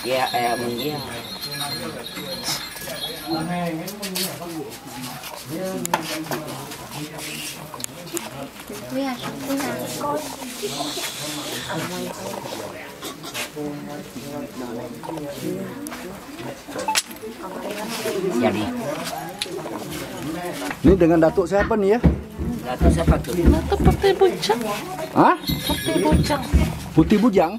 Ya, iya. Jadi, Ini dengan Datuk siapa nih ya? Datuk siapa tuh? Datuk Putih Bujang. Hah? Putih Bujang. Putih Bujang?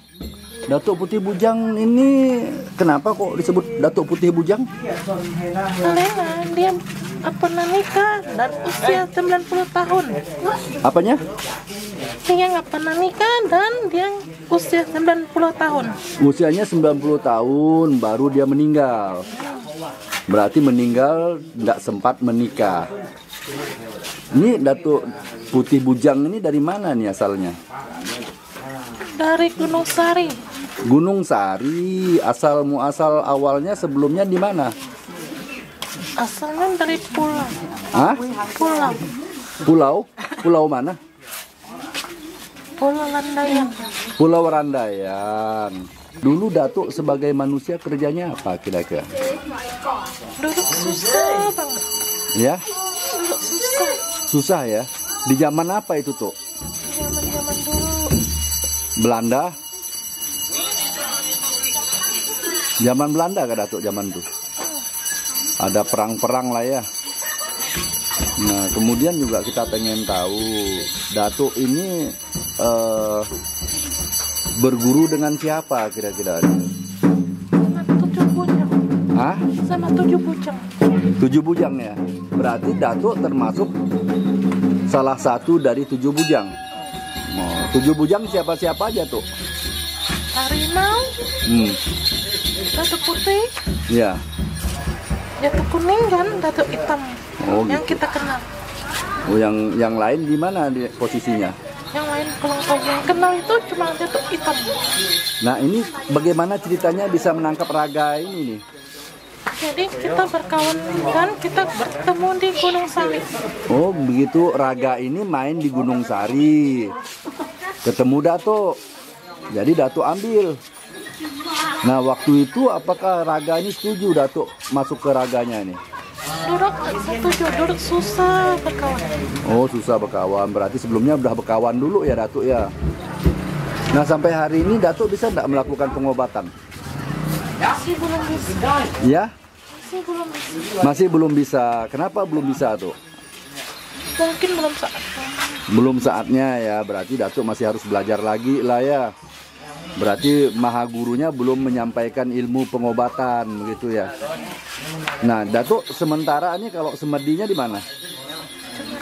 Datuk Putih Bujang ini kenapa kok disebut Datuk Putih Bujang? Karena dia pernah nikah dan usia 90 tahun. Apanya? Dia nggak pernah nikah dan dia usia 90 tahun. Usianya 90 tahun baru dia meninggal. Berarti meninggal nggak sempat menikah. Ini Datuk Putih Bujang ini dari mana nih asalnya? Dari Gunung Sari. Gunung Sari. Asal muasal awalnya sebelumnya di mana? Asalnya dari pulau. Hah? Pulau. Pulau? Pulau mana? Pulau Landayan. Pulau Randayan. Dulu Datuk sebagai manusia kerjanya apa kira-kira? Duduk susah banget. Ya? Duduk susah. Susah ya? Di zaman apa itu tuh? Zaman-zaman dulu. Belanda? Zaman Belanda kah Datuk zaman tuh? Ada perang-perang lah ya. Nah kemudian juga kita pengen tahu Datuk ini berguru dengan siapa kira-kira? Sama 7 bujang. Hah? Sama 7 bujang. 7 bujang ya? Berarti Datuk termasuk salah satu dari 7 bujang. Oh, 7 bujang siapa-siapa aja tuh? Harimau. Datuk Putih. Ya. Datuk Kuning dan Datuk Hitam. Oh, Yang gitu. kita kenal. Oh, yang lain di mana di posisinya? Yang lain kelompok yang kenal itu cuma Datuk Hitam. Nah, ini bagaimana ceritanya bisa menangkap Raga ini nih? Jadi kita berkawan dan kita bertemu di Gunung Sari. Oh, begitu Raga ini main di Gunung Sari. Ketemu Datuk. Jadi Datuk ambil. Nah, waktu itu apakah Raga ini setuju Datuk masuk ke Raganya ini? Duduk setuju, duduk susah berkawan. Oh, susah berkawan. Berarti sebelumnya udah berkawan dulu ya Datuk ya. Nah, sampai hari ini Datuk bisa nggak melakukan pengobatan? Masih belum bisa. Ya? Masih belum bisa. Masih belum bisa. Kenapa belum bisa tuh? Mungkin belum saatnya. Belum saatnya ya. Berarti Datuk masih harus belajar lagi lah ya. Berarti maha gurunya belum menyampaikan ilmu pengobatan begitu ya. Nah, Datuk sementara ini kalau semedinya di mana?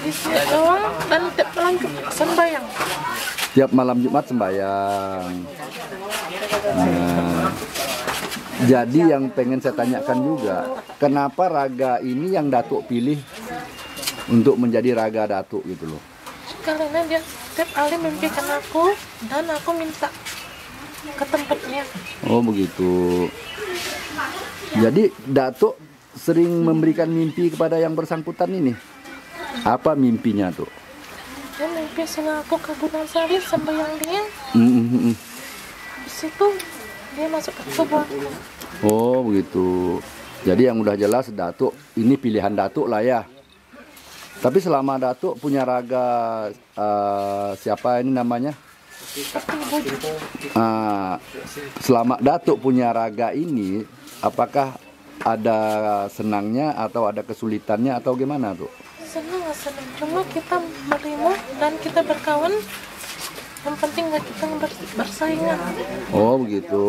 Di sini doang dan tiap malam Jumat sembahyang. Tiap malam Jumat sembahyang. Nah, jadi yang pengen saya tanyakan juga, kenapa Raga ini yang Datuk pilih untuk menjadi Raga Datuk gitu loh? Karena dia tiap kali mimpikan aku dan aku minta ke tempatnya. Oh begitu. Jadi Datuk sering memberikan mimpi kepada yang bersangkutan ini. Apa mimpinya tuh? Dia mimpi sama aku ke Gunung Sari sembahyang dia. Habis itu dia masuk ke tubuh aku. Oh begitu. Jadi yang udah jelas Datuk ini pilihan Datuk lah ya. Tapi selama Datuk punya Raga siapa ini namanya? Selama Datuk punya Raga ini, apakah ada senangnya atau ada kesulitannya atau gimana tuh? Senang. Cuma kita menerima dan kita berkawan. Yang penting nggak kita bersaingan. Oh begitu.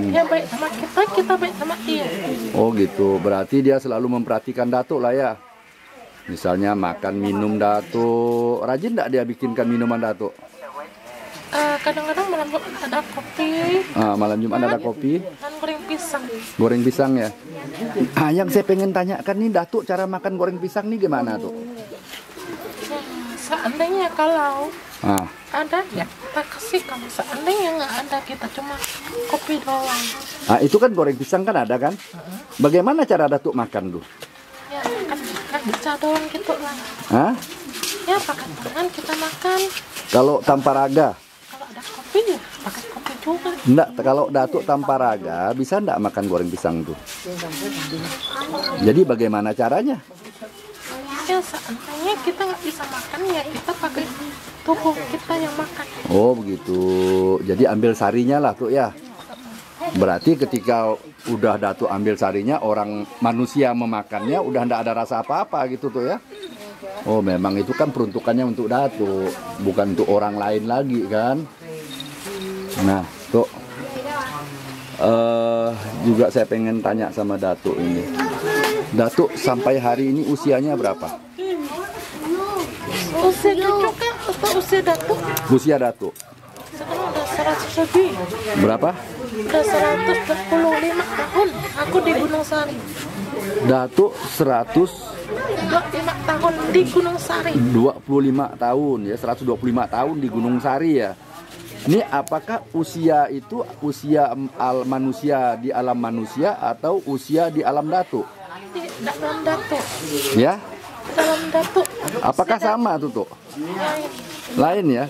Dia baik sama kita, kita baik sama dia. Oh gitu. Berarti dia selalu memperhatikan Datuk lah ya. Misalnya makan minum Datuk. Rajin nggak dia bikinkan minuman Datuk? Kadang-kadang malam Jumat ada kopi. Malam Jumat ada kopi. Dan goreng pisang. Goreng pisang ya. Yang saya pengen tanyakan nih Datuk cara makan goreng pisang nih gimana tuh? Seandainya kalau ada ya kita kasih, kalau seandainya nggak ada kita cuma kopi doang. Itu kan goreng pisang kan ada kan? Bagaimana cara Datuk makan tuh? Ya kan bisa doang gitu lah. Ya pakai tangan kita makan. Kalau tanpa Raga? Kalau ada kopi ya pakai kopi juga. Enggak, kalau datuk tanpa raga bisa enggak makan goreng pisang tuh? Jadi bagaimana caranya? Ya seandainya kita nggak bisa makan ya kita pakai tubuh kita yang makan. Oh begitu. Jadi ambil sarinya lah tuh ya. Berarti ketika udah datuk ambil sarinya, orang manusia memakannya udah enggak ada rasa apa-apa gitu tuh ya. Oh memang itu kan peruntukannya untuk datuk, bukan untuk orang lain lagi kan. Nah tuh juga saya pengen tanya sama datuk ini. Datuk sampai hari ini usianya berapa? Usia cucu kan atau usia datuk? Usia datuk Sekarang udah 100 lebih. berapa? Udah 125 tahun. Aku di Gunung Sari. Datuk 125 tahun di Gunung Sari. 25 tahun ya, 125 tahun di Gunung Sari ya. Ini apakah usia itu usia manusia di alam manusia atau usia di alam datuk? Di dalam datuk. Ya? Dalam datuk. Apakah sama tuh tuh? Lain ya?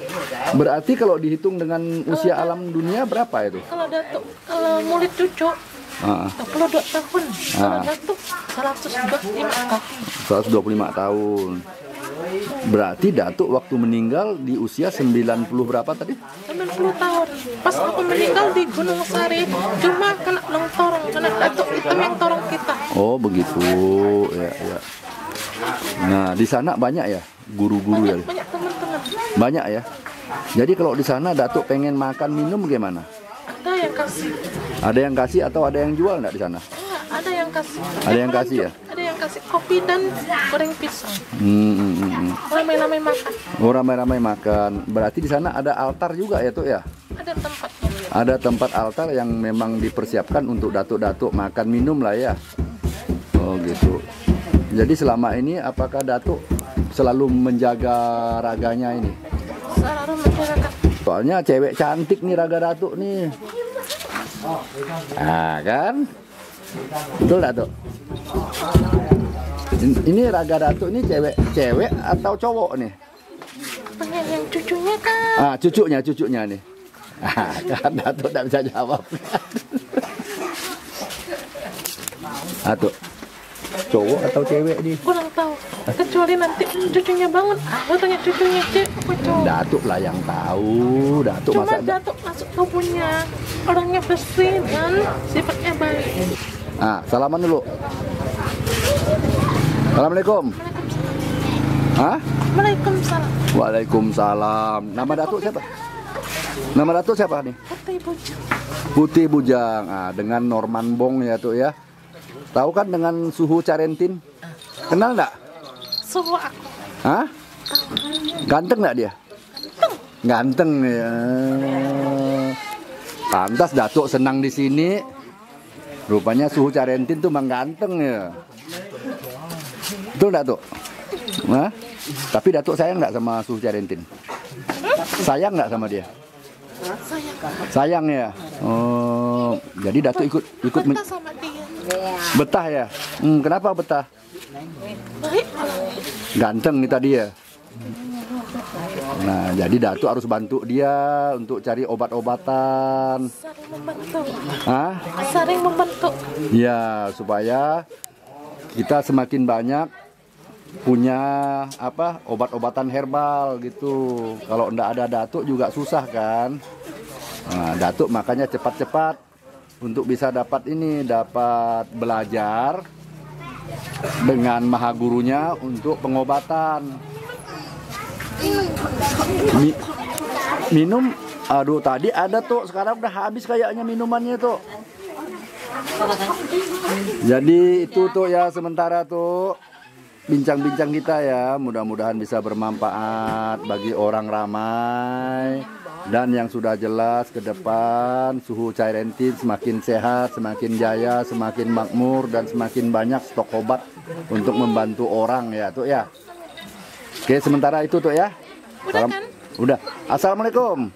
Berarti kalau dihitung dengan usia alam dunia berapa itu? Kalau datuk, kalau murid cucu 22 tahun. Kalau datuk 125 tahun. 125 tahun. Berarti datuk waktu meninggal di usia 90 berapa tadi? 90 tahun. Pas aku meninggal di Gunung Sari, cuma kena torong, kena datuk hitam yang torong kita. Oh begitu, ya, ya. Nah di sana banyak ya guru-guru ya? Banyak teman-teman. Banyak ya. Jadi kalau di sana datuk pengen makan minum gimana? Ada yang kasih. Ada yang kasih atau ada yang jual nggak di sana? Ada yang kasih. Ada yang kasih ya? Ada yang kasih kopi dan goreng pisang. Ramai-ramai makan. Oh ramai-ramai makan. Berarti di sana ada altar juga ya tuh ya? Ada tempatnya. Ada tempat altar yang memang dipersiapkan untuk datuk-datuk makan minum lah ya. Oh gitu. Jadi selama ini apakah datuk selalu menjaga raganya ini? Selalu menjaga. Soalnya cewek cantik nih raga datuk nih. Ah kan? Betul datuk? Ini raga datuk ini cewek atau cowok nih? Yang cucunya kan? Ah cucunya nih. Ah, kan datuk tidak bisa jawab. Datuk, cowok atau cewek nih? Kurang tahu. Kecuali nanti cucunya bangun, aku tanya cucunya cewek apa cowok. Datuk lah yang tahu. Datuk Cuma masa datuk masuk tubuhnya orangnya bersih dan sifatnya baik. Ah, salaman dulu. Assalamualaikum. Hah? Waalaikumsalam. Waalaikumsalam. Nama datuk siapa? Nama datuk siapa nih? Putih Bujang. Putih Bujang. Ah, dengan Norman Bong ya tuh ya. Tahu kan dengan suhu Carentin? Kenal nggak? Suhu aku. Hah? Ganteng nggak dia? Ganteng ya. Pantas datuk senang di sini. Rupanya suhu Carentin tuh mang ganteng ya. Betul datuk? Hah? Tapi datuk sayang nggak sama suhu Carentin? Sayang nggak sama dia? Sayang ya. Oh, jadi datuk ikut Betah sama dia. betah ya. Kenapa betah? Baik. Ganteng nih tadi ya. Nah, jadi datuk harus bantu dia untuk cari obat-obatan. Saling membantu. Hah? Saling membantu. Ya, supaya kita semakin banyak punya apa obat-obatan herbal gitu. Kalau ndak ada datuk juga susah kan. Nah, datuk makanya cepat-cepat untuk bisa dapat belajar dengan maha gurunya untuk pengobatan. Minum, aduh tadi ada tuh, sekarang udah habis kayaknya minumannya tuh. Jadi itu tuh ya sementara tuh bincang-bincang kita ya, mudah-mudahan bisa bermanfaat bagi orang ramai. Dan yang sudah jelas ke depan suhu Carentin semakin sehat, semakin jaya, semakin makmur dan semakin banyak stok obat untuk membantu orang ya tuh ya. Oke sementara itu tuh ya. Udah kan? Udah. Assalamualaikum.